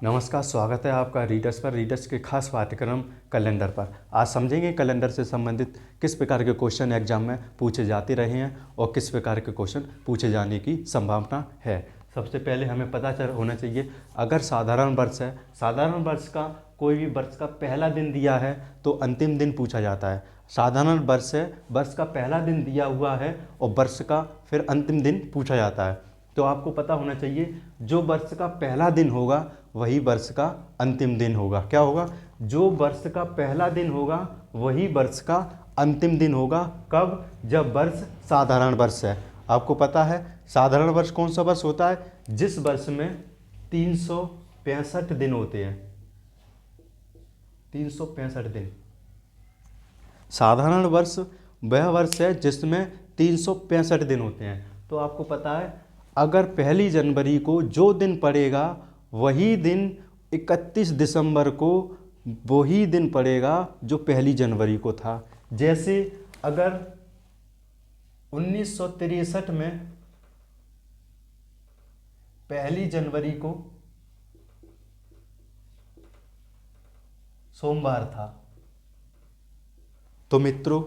नमस्कार, स्वागत है आपका रीडर्स पर। रीडर्स के खास पाठ्यक्रम कैलेंडर पर आज समझेंगे कैलेंडर से संबंधित किस प्रकार के क्वेश्चन एग्जाम में पूछे जाते रहे हैं और किस प्रकार के क्वेश्चन पूछे जाने की संभावना है। सबसे पहले हमें पता होना चाहिए, अगर साधारण वर्ष है, साधारण वर्ष का कोई भी वर्ष का पहला दिन दिया है तो अंतिम दिन पूछा जाता है। साधारण वर्ष है, वर्ष का पहला दिन दिया हुआ है और वर्ष का फिर अंतिम दिन पूछा जाता है। तो आपको पता होना चाहिए, जो वर्ष का पहला दिन होगा वही वर्ष का अंतिम दिन होगा। क्या होगा? जो वर्ष का पहला दिन होगा वही वर्ष का अंतिम दिन होगा। कब? जब वर्ष साधारण वर्ष है। आपको पता है साधारण वर्ष कौन सा वर्ष होता है? जिस वर्ष में 365 दिन होते हैं। 365 दिन। साधारण वर्ष वह वर्ष है जिसमें 365 दिन होते हैं। तो आपको पता है, अगर 1 जनवरी को जो दिन पड़ेगा वही दिन 31 दिसंबर को वही दिन पड़ेगा जो 1 जनवरी को था। जैसे अगर 1963 में 1 जनवरी को सोमवार था, तो मित्रों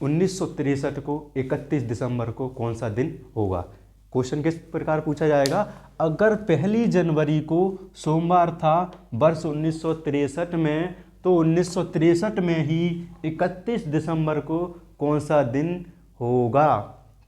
1963 को 31 दिसंबर को कौन सा दिन होगा? क्वेश्चन किस प्रकार पूछा जाएगा? अगर 1 जनवरी को सोमवार था वर्ष 1963 में, तो 1963 में ही 31 दिसंबर को कौन सा दिन होगा?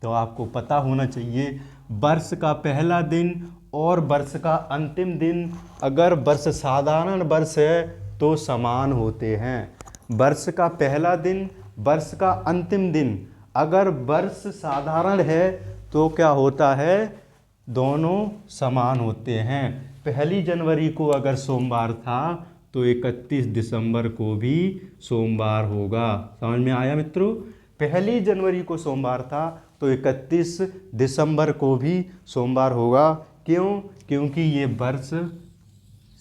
तो आपको पता होना चाहिए, वर्ष का पहला दिन और वर्ष का अंतिम दिन अगर वर्ष साधारण वर्ष है तो समान होते हैं। वर्ष का पहला दिन, वर्ष का अंतिम दिन अगर वर्ष साधारण है तो क्या होता है? दोनों समान होते हैं। 1 जनवरी को अगर सोमवार था तो 31 दिसंबर को भी सोमवार होगा। समझ में आया मित्रों? 1 जनवरी को सोमवार था तो 31 दिसंबर को भी सोमवार होगा। क्यों? क्योंकि ये वर्ष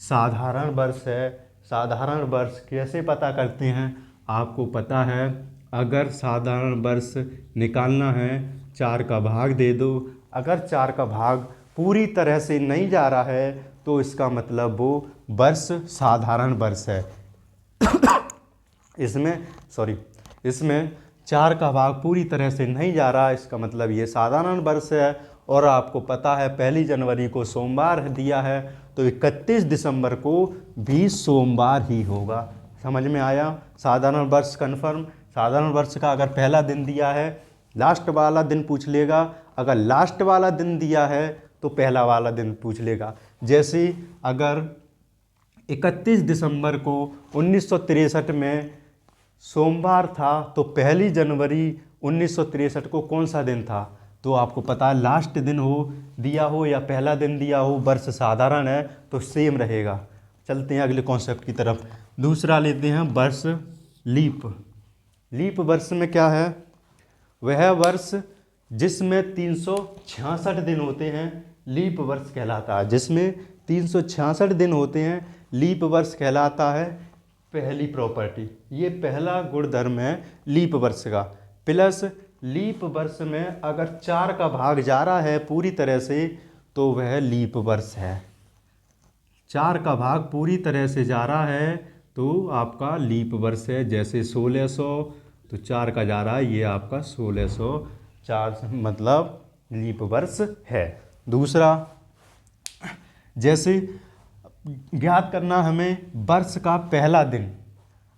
साधारण वर्ष है। साधारण वर्ष कैसे पता करते हैं? आपको पता है, अगर साधारण वर्ष निकालना है 4 का भाग दे दो। अगर 4 का भाग पूरी तरह से नहीं जा रहा है तो इसका मतलब वो वर्ष साधारण वर्ष है। इसमें 4 का भाग पूरी तरह से नहीं जा रहा, इसका मतलब ये साधारण वर्ष है। और आपको पता है 1 जनवरी को सोमवार दिया है तो 31 दिसंबर को भी सोमवार ही होगा। समझ में आया? साधारण वर्ष कन्फर्म। साधारण वर्ष का अगर पहला दिन दिया है, लास्ट वाला दिन पूछ लेगा। अगर लास्ट वाला दिन दिया है तो पहला वाला दिन पूछ लेगा। जैसे अगर 31 दिसंबर को 1963 में सोमवार था तो 1 जनवरी 1963 को कौन सा दिन था? तो आपको पता है, लास्ट दिन हो दिया हो या पहला दिन दिया हो, वर्ष साधारण है तो सेम रहेगा। चलते हैं अगले कॉन्सेप्ट की तरफ। दूसरा लेते हैं वर्ष लीप। लीप वर्ष में क्या है? वह वर्ष जिसमें 366 दिन होते हैं लीप वर्ष कहलाता है। जिसमें 366 दिन होते हैं लीप वर्ष कहलाता है। पहली प्रॉपर्टी, ये पहला गुणधर्म है लीप वर्ष का। प्लस लीप वर्ष में अगर 4 का भाग जा रहा है पूरी तरह से तो वह लीप वर्ष है। 4 का भाग पूरी तरह से जा रहा है तो आपका लीप वर्ष है। जैसे 1600 तो 4 का जा रहा है, ये आपका 1604 मतलब लीप वर्ष है। दूसरा, जैसे ज्ञात करना हमें वर्ष का पहला दिन।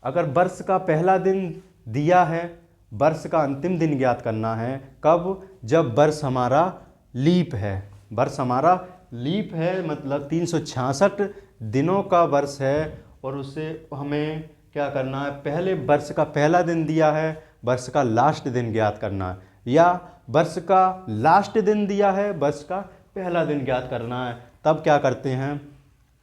अगर वर्ष का पहला दिन दिया है, वर्ष का अंतिम दिन ज्ञात करना है। कब? जब वर्ष हमारा लीप है। वर्ष हमारा लीप है मतलब 366 दिनों का वर्ष है और उसे हमें क्या करना है? पहले वर्ष का पहला दिन दिया है, वर्ष का लास्ट दिन ज्ञात करना है। या वर्ष का लास्ट दिन दिया है, वर्ष का पहला दिन ज्ञात करना है। तब क्या करते हैं?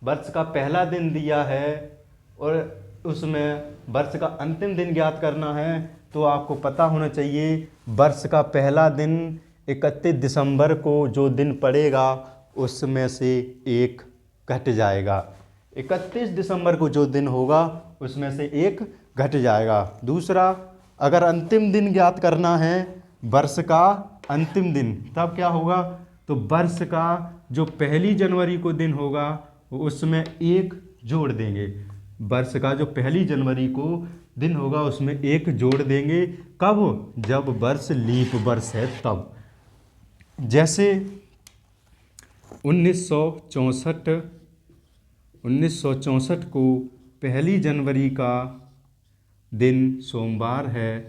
वर्ष का पहला दिन दिया है और उसमें वर्ष का अंतिम दिन ज्ञात करना है तो आपको पता होना चाहिए, वर्ष का पहला दिन 31 दिसंबर को जो दिन पड़ेगा उसमें से एक घट जाएगा। 31 दिसंबर को जो दिन होगा उसमें से एक घट जाएगा। दूसरा, अगर अंतिम दिन ज्ञात करना है वर्ष का अंतिम दिन, तब क्या होगा? तो वर्ष का जो 1 जनवरी को दिन होगा उसमें एक जोड़ देंगे। वर्ष का जो 1 जनवरी को दिन होगा उसमें एक जोड़ देंगे। कब? जब वर्ष लीप वर्ष है तब। जैसे 1964 को 1 जनवरी का दिन सोमवार है,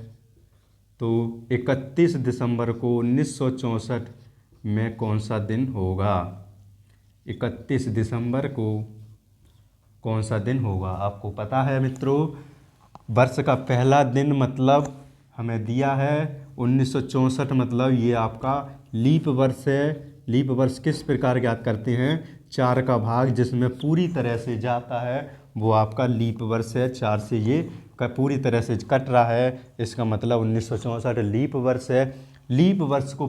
तो 31 दिसंबर को 1964 में कौन सा दिन होगा? 31 दिसंबर को कौन सा दिन होगा? आपको पता है मित्रों, वर्ष का पहला दिन मतलब हमें दिया है 1964, मतलब ये आपका लीप वर्ष है। लीप वर्ष किस प्रकार ज्ञात करते हैं? 4 का भाग जिसमें पूरी तरह से जाता है वो आपका लीप वर्ष है। 4 से ये पूरी तरह से कट रहा है, इसका मतलब 1964 लीप वर्ष है। लीप वर्ष को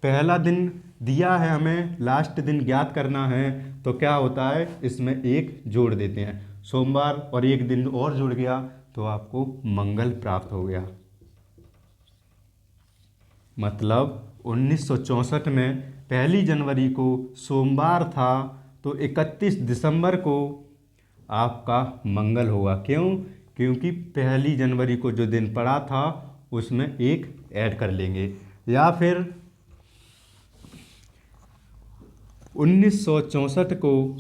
पहला दिन दिया है, हमें लास्ट दिन ज्ञात करना है, तो क्या होता है? इसमें एक जोड़ देते हैं, सोमवार और एक दिन और जुड़ गया तो आपको मंगल प्राप्त हो गया। मतलब 1964 में 1 जनवरी को सोमवार था, तो 31 दिसंबर को आपका मंगल होगा। क्यों? क्योंकि 1 जनवरी को जो दिन पड़ा था उसमें एक ऐड कर लेंगे। या फिर 1964 को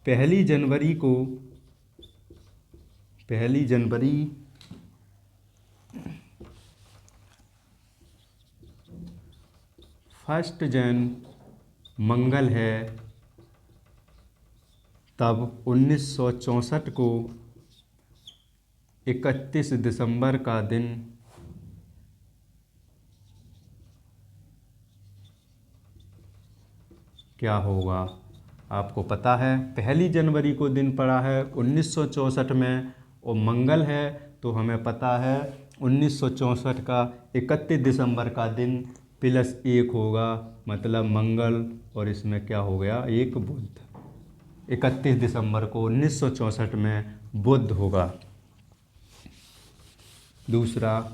1 जनवरी को 1 जन मंगल है, तब 1964 को 31 दिसंबर का दिन क्या होगा? आपको पता है 1 जनवरी को दिन पड़ा है 1964 में और मंगल है, तो हमें पता है 1964 का 31 दिसंबर का दिन प्लस 1 होगा, मतलब मंगल, और इसमें क्या हो गया? एक बुध। 31 दिसंबर को 1964 में बुध होगा। दूसरा,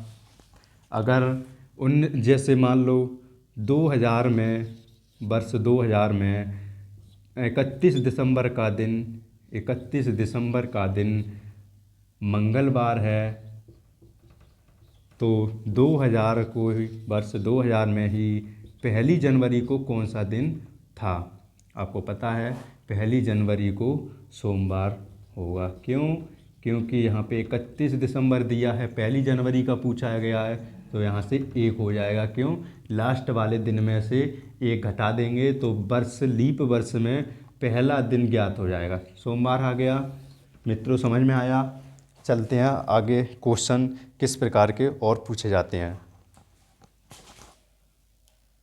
अगर जैसे मान लो 2000 में, वर्ष 2000 में 31 दिसंबर का दिन मंगलवार है, तो 2000 को ही, वर्ष 2000 में ही 1 जनवरी को कौन सा दिन था? आपको पता है 1 जनवरी को सोमवार होगा। क्यों? क्योंकि यहाँ पे 31 दिसंबर दिया है, 1 जनवरी का पूछा गया है, तो यहाँ से एक हो जाएगा। क्यों? लास्ट वाले दिन में से एक घटा देंगे तो वर्ष लीप वर्ष में पहला दिन ज्ञात हो जाएगा, सोमवार आ गया। मित्रों समझ में आया? चलते हैं आगे, क्वेश्चन किस प्रकार के और पूछे जाते हैं।